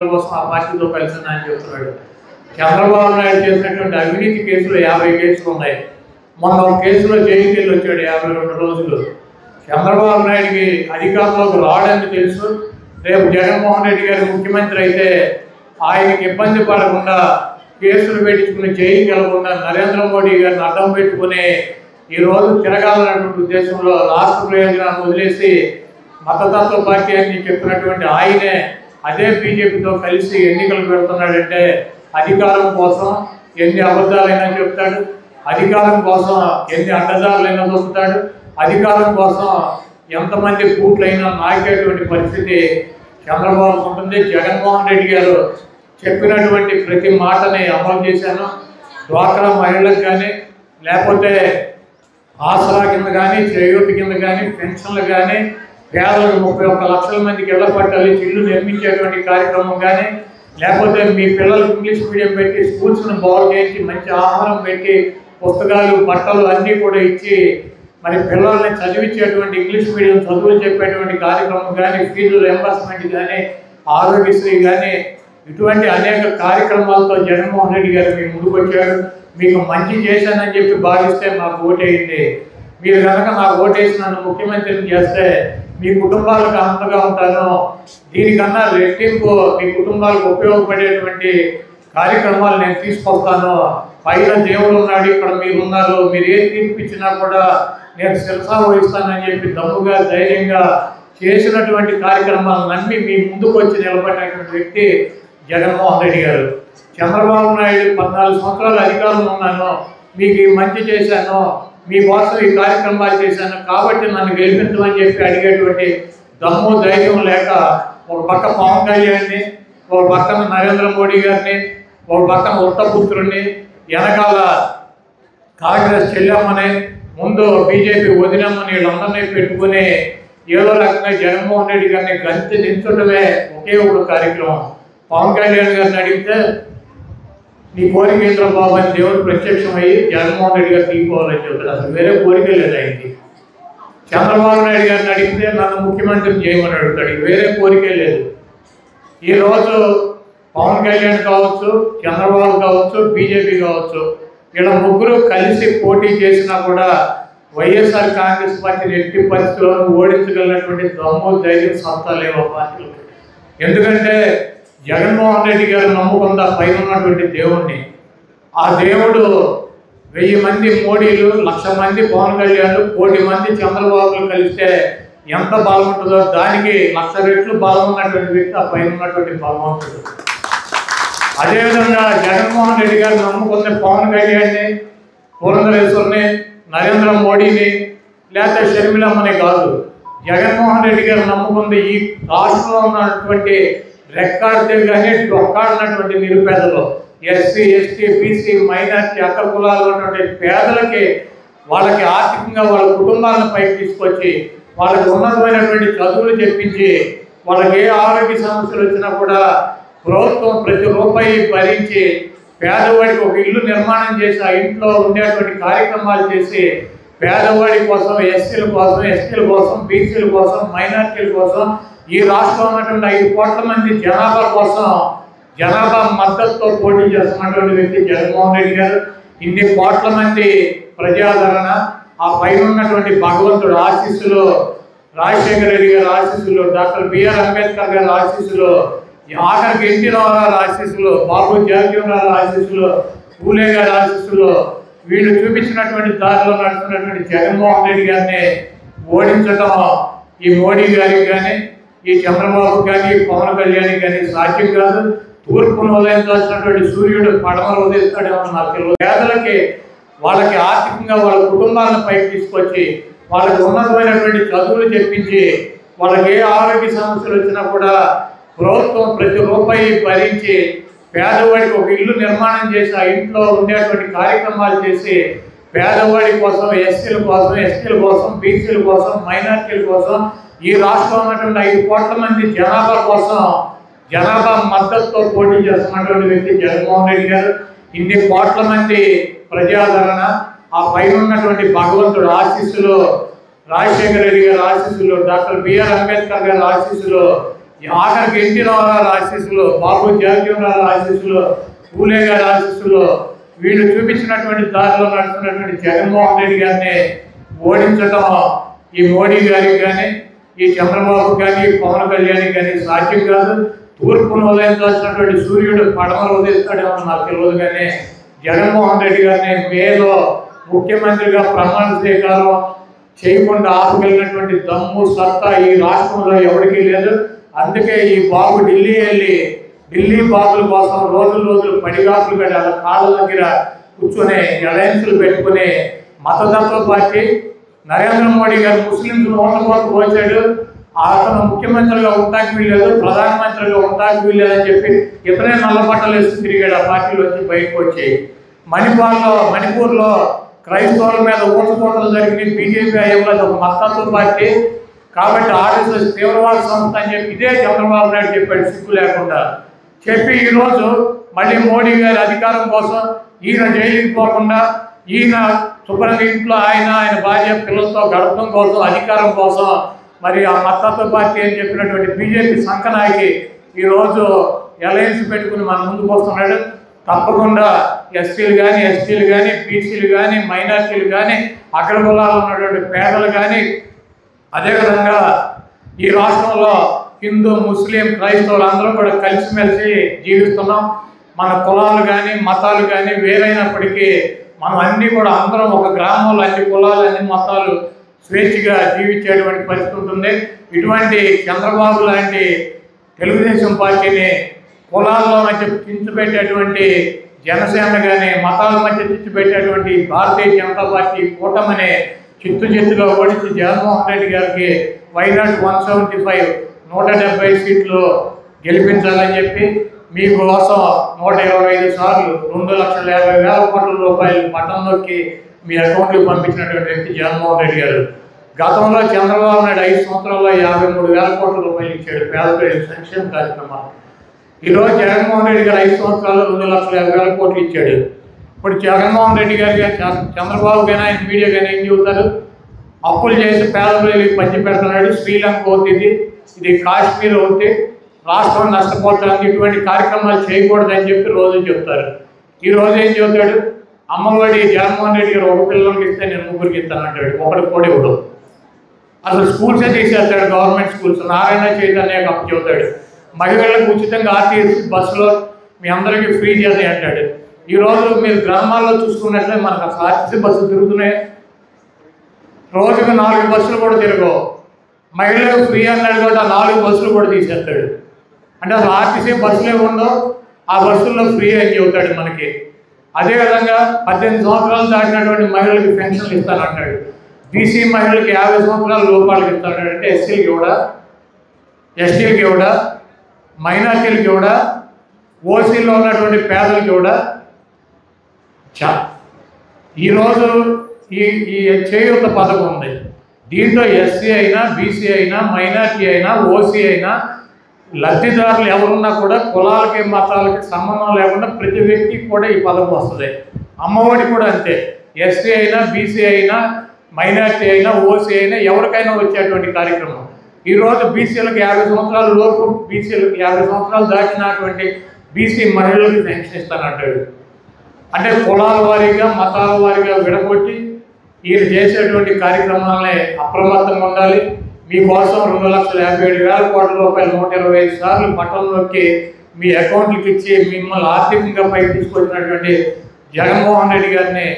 కోసం ఆ పార్టీతో కలిసి అని చెప్తున్నాడు. చంద్రబాబు నాయుడు చేసినటువంటి అవినీతి కేసులు 50 కేసులు ఉన్నాయి. మొన్న ఒక కేసులో జైలుకి వెళ్ళి వచ్చాడు 52 రోజులు. చంద్రబాబు నాయుడికి అధికారంలోకి రావడానికి తెలుసు. రేపు జగన్మోహన్ రెడ్డి గారు ముఖ్యమంత్రి అయితే ఆయనకి ఇబ్బంది పడకుండా కేసులు పెట్టించుకుని జైలుకి వెళ్లకుండా నరేంద్ర మోడీ గారిని అడ్డం పెట్టుకుని ఈరోజు తిరగాలన్నటువంటి ఉద్దేశంలో రాష్ట్ర ప్రయోజనాన్ని వదిలేసి మతతత్వ పార్టీ అని చెప్పినటువంటి ఆయనే అదే బీజేపీతో కలిసి ఎన్నికలు పెడుతున్నాడంటే అధికారం కోసం ఎన్ని అబద్ధాలైనా చెప్తాడు, అధికారం కోసం ఎన్ని అడ్డదారులైనా దొరుకుతాడు, అధికారం కోసం ఎంతమంది కూట్లైనా నాకేటువంటి పరిస్థితి చంద్రబాబు ఉంటుంది. జగన్మోహన్ రెడ్డి గారు చెప్పినటువంటి ప్రతి మాటని అమలు చేశాను. డ్వాక్రా మహిళలకు కానీ లేకపోతే ఆసరా కింద కానీ చేయూతి కింద కానీ పెన్షన్లు కానీ పేదలకు 31 లక్షల మందికి ఇళ్ల పట్టాలి ఇల్లు నిర్మించేటువంటి కార్యక్రమం కానీ లేకపోతే మీ పిల్లలకు ఇంగ్లీష్ మీడియం పెట్టి స్కూల్స్ను బాగు చేయించి మంచి ఆహారం పెట్టి పుస్తకాలు బట్టలు అన్నీ కూడా ఇచ్చి మరి పిల్లల్ని చదివించేటువంటి ఇంగ్లీష్ మీడియం చదువులు చెప్పేటువంటి కార్యక్రమం కానీ ఫీజు రియంబర్స్మెంట్ కానీ ఆరోగ్యశ్రీ కానీ ఇటువంటి అనేక కార్యక్రమాలతో జగన్మోహన్ రెడ్డి గారు మీ ముందుకు వచ్చారు. మీకు మంచి చేశానని చెప్పి భావిస్తే నాకు ఓటేయండి. మీరు కనుక నాకు ఓటేసి నన్ను ముఖ్యమంత్రిని చేస్తే మీ కుటుంబాలకు అంతగా ఉంటాను. దీనికన్నా రెట్టింపు మీ కుటుంబాలకు ఉపయోగపడేటువంటి కార్యక్రమాలు నేను తీసుకొస్తాను. పైన దేవుడు ఉన్నాడు, ఇక్కడ మీరు ఉన్నారు, మీరు ఏం తీర్పిచ్చినా కూడా నేను శిరసా వహిస్తానని చెప్పి దమ్ముగా ధైర్యంగా చేసినటువంటి కార్యక్రమాలు నమ్మి మీ ముందుకు వచ్చి నిలబడినటువంటి వ్యక్తి జగన్మోహన్ రెడ్డి గారు. చంద్రబాబు నాయుడు 14 సంవత్సరాలు అధికారంలో ఉన్నాను, మీకు మంచి చేశాను, మీకోసం ఈ కార్యక్రమాలు చేశాను కాబట్టి నన్ను గెలిపించమని చెప్పి అడిగేటువంటి దమ్ము ధైర్యం లేక ఒక పక్క పవన్ కళ్యాణ్ని, ఒక పక్కన నరేంద్ర మోడీ గారిని, ఒక పక్కన ఉత్తపుత్రుడిని, వెనకాల కాంగ్రెస్ చెల్లెమ్మని, ముందు బీజేపీ వదినమ్మని వీళ్ళందరినీ పెట్టుకుని ఏదో రకంగా జగన్మోహన్ రెడ్డి గారిని గంతి దించడమే ఒకే ఒక కార్యక్రమం. పవన్ కళ్యాణ్ గారిని అడిగితే నీ కోరిక ఏంద్ర బాబు అని దేవుడు ప్రత్యక్షమయ్యి జగన్మోహన్ రెడ్డి గారు తీసుకోవాలని చెప్తాడు. అసలు వేరే కోరిక లేదు ఆయనకి. చంద్రబాబు నాయుడు గారిని అడిగితే నన్ను ముఖ్యమంత్రిని చేయమని అడుగుతాడు, వేరే కోరికే లేదు. ఈరోజు పవన్ కళ్యాణ్ కావచ్చు, చంద్రబాబు కావచ్చు, బీజేపీ కావచ్చు, వీళ్ళ ముగ్గురు కలిసి పోటీ చేసినా కూడా వైఎస్ఆర్ కాంగ్రెస్ పార్టీని ఎట్టి పరిస్థితుల్లో ఓడించగలిగినటువంటి దమ్ము ధైర్యం సత్తా లేవు పార్టీలు. ఎందుకంటే జగన్మోహన్ రెడ్డి గారు నమ్ముకుందా పైన ఉన్నటువంటి దేవుణ్ణి. ఆ దేవుడు 1000 మంది మోడీలు, 1,00,000 మంది పవన్ కళ్యాణ్, 1 కోటి మంది చంద్రబాబులు కలిస్తే ఎంత బలం ఉంటుందో దానికి 1,00,000 రెట్లు బలం ఉన్నటువంటి వ్యక్తి ఆ పైన ఉన్నటువంటి బలవంతుడు. అదేవిధంగా జగన్మోహన్ రెడ్డి గారు నమ్ముకున్న పవన్ కళ్యాణ్ని, పురంధరేశ్వరిని, నరేంద్ర మోడీని లేకపోతే షర్మిలమ్మని కాదు, జగన్మోహన్ రెడ్డి గారు నమ్ముకుంది ఈ రాష్ట్రంలో ఉన్నటువంటి రెక్కాడితే కానీ డొక్కాడినటువంటి నిరుపేదలు, ఎస్సీ, ఎస్టీ, బీసీ, మైనార్టీ, అక్క కులాలు ఉన్నటువంటి పేదలకి వాళ్ళకి ఆర్థికంగా వాళ్ళ కుటుంబాలను పైకి తీసుకొచ్చి వాళ్ళకి ఉన్నతమైనటువంటి చదువులు చెప్పించి వాళ్ళకి ఏ ఆరోగ్య సమస్యలు వచ్చినా కూడా ప్రభుత్వం ప్రతి రూపాయి భరించి పేదవాడికి ఒక ఇల్లు నిర్మాణం చేసి ఆ ఇంట్లో ఉండేటువంటి కార్యక్రమాలు చేసి పేదవాడి కోసం, ఎస్సీల కోసం, ఎస్టీల కోసం, బీసీల కోసం, మైనార్టీల కోసం ఈ రాష్ట్రంలో ఉన్నటువంటి 5 కోట్ల మంది జనాభా కోసం జనాభా మద్దతుతో పోటీ చేస్తున్నటువంటి వ్యక్తి జగన్మోహన్ రెడ్డి గారు. ఇన్ని కోట్ల మంది ప్రజాదరణ, ఆ పైన ఉన్నటువంటి భగవంతుడు ఆశీస్సులు, రాజశేఖర రెడ్డి గారి ఆశీస్సులు, డాక్టర్ బిఆర్ అంబేద్కర్ గారి ఆశీస్సులు, ఆఖరికి ఎన్టీ రామారావు ఆశీస్సులు, బాబు జగజీవనరావు ఆశీస్సులు, పూలే గారి ఆశీస్సులు, వీళ్ళు చూపించినటువంటి దారిలో నడుస్తున్నటువంటి జగన్మోహన్ రెడ్డి గారిని ఓడించడం ఈ మోడీ గారికి కానీ, ఈ చంద్రబాబు కానీ, పవన్ కళ్యాణ్ కానీ సాధ్యం కాదు. తూర్పును ఉదయించాల్సినటువంటి సూర్యుడు పడమలు ఉదయిస్తాడేమో నాకు తెలియదు. పేదలకి వాళ్ళకి ఆర్థికంగా వాళ్ళ కుటుంబాలను పైకి తీసుకొచ్చి వాళ్ళకి ఉన్నతమైనటువంటి చదువులు చెప్పించి వాళ్ళకి ఏ ఆరోగ్య సమస్యలు వచ్చినా కూడా ప్రభుత్వం ప్రతి రూపాయి భరించి పేదవాడికి ఒక ఇల్లు నిర్మాణం చేసి ఆ ఇంట్లో ఉండేటువంటి కార్యక్రమాలు చేసి పేదవాడి కోసం, ఎస్సీల కోసం, ఎస్టీల కోసం, బీసీల కోసం, మైనార్టీల కోసం ఈ రాష్ట్రంలో ఉన్నటువంటి 5 కోట్ల మంది జనాభా కోసం జనాభా మద్దతుతో పోటీ చేస్తున్నటువంటి వ్యక్తి జగన్మోహన్ రెడ్డి గారు. ఇన్ని కోట్ల మంది ప్రజాదరణ, ఆ పైన ఉన్నటువంటి భగవంతుడు ఆశీస్సులు, రాజశేఖర రెడ్డి గారి ఆశీస్సులు, డాక్టర్ బిఆర్ అంబేద్కర్ గారి ఆశీస్సులు, ఆఖరికి ఎన్టీ రామారావు ఆశీస్సులు, బాబు జగజీవనరావు ఆశీస్సులు, పూలే గారి ఆశీస్సులు, వీళ్ళు చూపించినటువంటి దారిలో నడుస్తున్నటువంటి జగన్మోహన్ రెడ్డి గారిని ఓడించడం ఈ మోడీ గారికి కానీ, ఈ చంద్రబాబు కానీ, పవన్ కళ్యాణ్ కానీ సాధ్యం కాదు. తూర్పును ఉదయించాల్సినటువంటి సూర్యుడు పడమలు ఉదయిస్తాడేమో నాకు తెలియదు, కానీ జగన్మోహన్ రెడ్డి గారిని మేలో ముఖ్యమంత్రిగా ప్రమాణ స్వీకారం చేయకుండా ఆపగలిగినటువంటి దమ్ము సత్తా ఈ రాష్ట్రంలో ఎవరికీ లేదు. అందుకే ఈ బాబు ఢిల్లీ వెళ్ళి ఢిల్లీ బాబుల కోసం రోజులు పడిగాపులు పెట్టి అలా కాళ్ళ దగ్గర కూర్చొని అలయన్సులు పెట్టుకుని మతతత్వ పార్టీ నరేంద్ర మోడీ గారు ముస్లింస్ ఓట్ల పోచాడు, అతను ముఖ్యమంత్రిగా ఉండడానికి వీల్లేదు, ప్రధానమంత్రిగా ఉండడానికి వీల్లేదని చెప్పి ఇతనే నల్లబట్టలు వేసుకుని తిరిగాడు. ఆ పార్టీలో వచ్చి బయటకు వచ్చి మణిపూర్లో క్రైస్తవుల మీద ఊచకోతలు జరిగినాయి. బీజేపీ అయ్యేది ఒక మతతత్వ పార్టీ కాబట్టి ఆర్ఎస్ఎస్ తీవ్రవాద సంస్థ అని చెప్పి ఇదే చంద్రబాబు నాయుడు చెప్పాడు సిగ్గు లేకుండా. చెప్పి ఈరోజు మళ్ళీ మోడీ గారి అధికారం కోసం ఈయన జైలుకి పోకుండా ఈయన శుభ్రంగా ఇంట్లో ఆయన భార్య పిల్లలతో గడపడం కోసం, అధికారం కోసం మరి ఆ మతతత్వ పార్టీ అని చెప్పినటువంటి బీజేపీ సంకనాయకి ఈరోజు అలయన్స్ పెట్టుకుని మన ముందుకు వస్తున్నాడు. తప్పకుండా ఎస్సీలు కానీ, ఎస్టీలు కానీ, బీసీలు కానీ, మైనార్టీలు కానీ, అగ్రకులాలు ఉన్నటువంటి పేదలు కానీ, అదేవిధంగా ఈ రాష్ట్రంలో హిందూ, ముస్లిం, క్రైస్తవులు అందరూ కూడా కలిసిమెలిసి జీవిస్తున్నాం. మన కులాలు కానీ, మతాలు కానీ వేరైనప్పటికీ మనం అన్నీ కూడా అందరం ఒక గ్రామంలో అన్ని కులాలు, అన్ని మతాలు స్వేచ్ఛగా జీవించేటువంటి పరిస్థితి ఉంటుంది. ఇటువంటి చంద్రబాబు లాంటి తెలుగుదేశం పార్టీని కులాల్లో మధ్య చిచ్చుపెట్టేటువంటి జనసేన కానీ, మతాల మధ్య చిచ్చుపెట్టేటువంటి భారతీయ జనతా పార్టీ కూటమిని చిత్తుగా ఓడించి జగన్మోహన్ రెడ్డి గారికి వైనాట్ 175 170 సీట్లు గెలిపించాలని చెప్పి మీకోసం 125 సార్లు 2,50,000 కోట్ల రూపాయలు బటన్లోకి మీ అకౌంట్కి పంపించినటువంటి వ్యక్తి జగన్మోహన్ రెడ్డి గారు. గతంలో చంద్రబాబు నాయుడు 5 సంవత్సరాల్లో 53,000 కోట్ల రూపాయలు ఇచ్చాడు పేద ప్రజల సంక్షేమ కార్యక్రమాలు. ఈరోజు జగన్మోహన్ రెడ్డి గారు 5 సంవత్సరాల్లో 2,50,000 కోట్లు ఇచ్చాడు. ఇప్పుడు జగన్మోహన్ రెడ్డి గారికి చంద్రబాబు కానీ ఆయన మీడియా కానీ ఏం చెబుతారు? అప్పులు చేసి పేద ప్రజలకు పంచి పెడుతున్నాడు. శ్రీలంక అవుతుంది, ఇది కాశ్మీర్ అవుతుంది, రాష్ట్రం నష్టపోతుంది, ఇటువంటి కార్యక్రమాలు చేయకూడదని చెప్పి రోజు చెప్తారు. ఈరోజు ఏం చెబుతాడు? అమ్మఒడి జగన్మోహన్ రెడ్డి గారు ఒక పిల్లలకి ఇస్తే నేను 3కి ఇస్తానంటాడు, ఒకటి కూడా ఇవ్వడు. అసలు స్కూల్సే తీసేస్తాడు, గవర్నమెంట్ స్కూల్స్. నారాయణ చైతన్య అప్పు చెబుతాడు, మహిళలకు ఉచితంగా ఆర్టీసీ బస్సులో మీ అందరికీ ఫ్రీ చేయాలి అంటాడు. ఈరోజు మీరు గ్రామాల్లో చూసుకున్నట్లే మనకు అసలు ఆర్టీసీ బస్సులు తిరుగుతున్నాయి, రోజుకు 4 బస్సులు కూడా తిరగవు. మహిళలకు ఫ్రీ అన్నాడు కాబట్టి ఆ 4 బస్సులు కూడా తీసేస్తాడు. అంటే అసలు ఆర్టీసీ బస్సులే ఉండవు, ఆ బస్సుల్లో ఫ్రీ అని చెబుతాడు మనకి. అదేవిధంగా 18 సంవత్సరాలు దాటినటువంటి మహిళలకు పెన్షన్లు ఇస్తానంటాడు. బీసీ మహిళలకు 50 సంవత్సరాల లోపాలకు ఇస్తాడు. అంటే ఎస్సీలకి ఇవ్వడా, ఎస్టీలకి ఇవ్వడా, మైనార్టీలకి ఇవ్వడా, ఓసీలో ఉన్నటువంటి పేదలకి ఇవ్వడా? ఈరోజు ఈ చేయూత పథకం ఉంది. దీంట్లో ఎస్సీ అయినా, బీసీ అయినా, మైనార్టీ అయినా, ఓసీ అయినా లబ్ధిదారులు ఎవరున్నా కూడా కులాలకి మతాలకి సంబంధం లేకుండా ప్రతి వ్యక్తికి కూడా ఈ పథకం వస్తుంది. అమ్మఒడి కూడా అంతే. ఎస్సీ అయినా, బీసీ అయినా, మైనార్టీ అయినా, ఓసీ అయినా ఎవరికైనా వచ్చేటువంటి కార్యక్రమం. ఈరోజు బీసీలకు 50 సంవత్సరాల లోపు, బీసీలకు 50 సంవత్సరాలు దాటినటువంటి బీసీ మహిళలకు పెన్షన్ ఇస్తానంటాడు. అంటే కులాల వారీగా, మతాల వారీగా విడగొట్టి ఈయన చేసేటువంటి కార్యక్రమాలనే అప్రమత్తంగా ఉండాలి. మీకోసం 2,57,000 కోట్ల రూపాయలు 125 సార్లు బటన్లోకి మీ అకౌంట్లకు ఇచ్చి మిమ్మల్ని ఆర్థికంగా పైకి తీసుకొచ్చినటువంటి జగన్మోహన్ రెడ్డి గారిని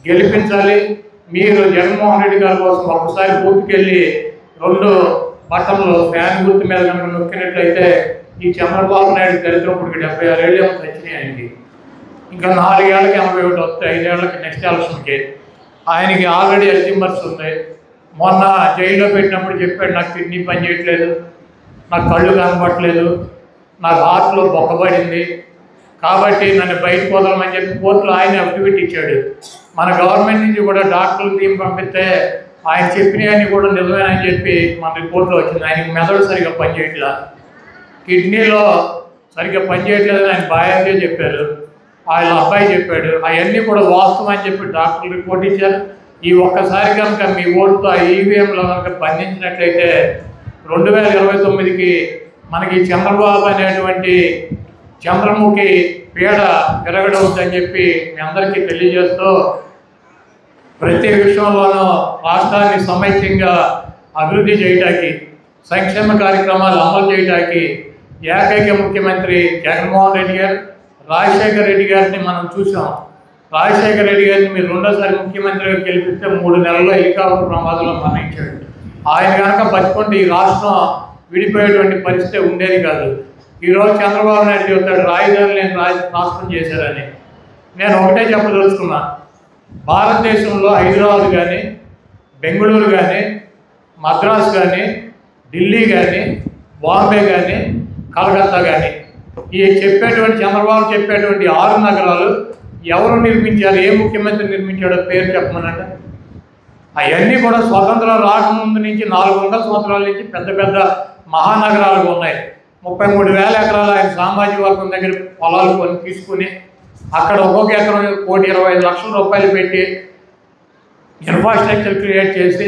గెలిపించాలి. మీరు జగన్మోహన్ రెడ్డి గారి కోసం ఒకసారి పూర్తికెళ్ళి 2 బటన్లు ఫ్యాన్ గుర్తు మీద కనుక నొక్కినట్లయితే ఈ చంద్రబాబు నాయుడు దరిద్రపుడికి 76 ఏళ్ళు వచ్చినాయి ఆయనకి. ఇంకా 4 ఏళ్ళకి 81 వస్తాయి, 5 ఏళ్ళకి నెక్స్ట్ ఎలక్షన్కి. ఆయనకి ఆల్రెడీ అల్జిమర్స్ ఉన్నాయి. మొన్న జైల్లో పెట్టినప్పుడు చెప్పాడు, నాకు కిడ్నీ పని చేయట్లేదు, నాకు కళ్ళు కనపట్లేదు, నాకు హార్ట్లో బొక్కబడింది, కాబట్టి నన్ను బయటకు వదలమని చెప్పి కోర్టులో ఆయన అఫిడవిట్ ఇచ్చాడు. మన గవర్నమెంట్ నుంచి కూడా డాక్టర్లు టీం పంపిస్తే ఆయన చెప్పినవన్నీ కూడా నిజమేనని చెప్పి మన రిపోర్ట్లో వచ్చింది. ఆయనకి మెదడు సరిగ్గా పనిచేయట్లా, కిడ్నీలో సరిగ్గా పనిచేయట్లేదని ఆయన బాగా చెప్పారు, వాళ్ళ అబ్బాయి చెప్పాడు. అవన్నీ కూడా వాస్తవం అని చెప్పి డాక్టర్లు రిపోర్ట్ ఇచ్చారు. ఈ ఒక్కసారి కనుక మీ ఓటుతో ఆ ఈవీఎంలో కనుక బంధించినట్లయితే 2029కి మనకి చంద్రబాబు అనేటువంటి చంద్రముఖి పీడ విరగడవుతుందని చెప్పి మీ అందరికీ తెలియజేస్తూ, ప్రతి విషయంలోనూ రాష్ట్రాన్ని సమైక్యంగా అభివృద్ధి చేయడానికి, సంక్షేమ కార్యక్రమాలు అమలు చేయడానికి ఏకైక ముఖ్యమంత్రి జగన్మోహన్ రెడ్డి గారు. రాజశేఖర రెడ్డి గారిని మనం చూసాం. రాజశేఖర రెడ్డి గారిని మీరు రెండోసారి ముఖ్యమంత్రిగా గెలిపిస్తే 3 నెలల్లో హెలికాప్టర్ ప్రమాదంలో మరణించాడు. ఆయన కనుక బతికుంటే ఈ రాష్ట్రం విడిపోయేటువంటి పరిస్థితి ఉండేది కాదు. ఈరోజు చంద్రబాబు నాయుడు చెబుతాడు రాజధాని లేని రాష్ట్రం చేశారని. నేను ఒకటే చెప్పదలుచుకున్నా, భారతదేశంలో హైదరాబాద్ కానీ, బెంగళూరు కానీ, మద్రాసు కానీ, ఢిల్లీ కానీ, బాంబే కానీ, కలకత్తా కానీ, ఈ చంద్రబాబు చెప్పేటువంటి 6 నగరాలు ఎవరు నిర్మించారు, ఏ ముఖ్యమంత్రి నిర్మించాడో పేరు చెప్పమనండి. అవన్నీ కూడా స్వతంత్రం రాకముందు నుంచి 400 సంవత్సరాల నుంచి పెద్ద పెద్ద మహానగరాలు ఉన్నాయి. 33,000 ఎకరాలు ఆయన సామాజిక వర్గం దగ్గర పొలాలు తీసుకుని అక్కడ ఒక్కొక్క ఎకరం 1,25,00,000 రూపాయలు పెట్టి ఇన్ఫ్రాస్ట్రక్చర్ క్రియేట్ చేసి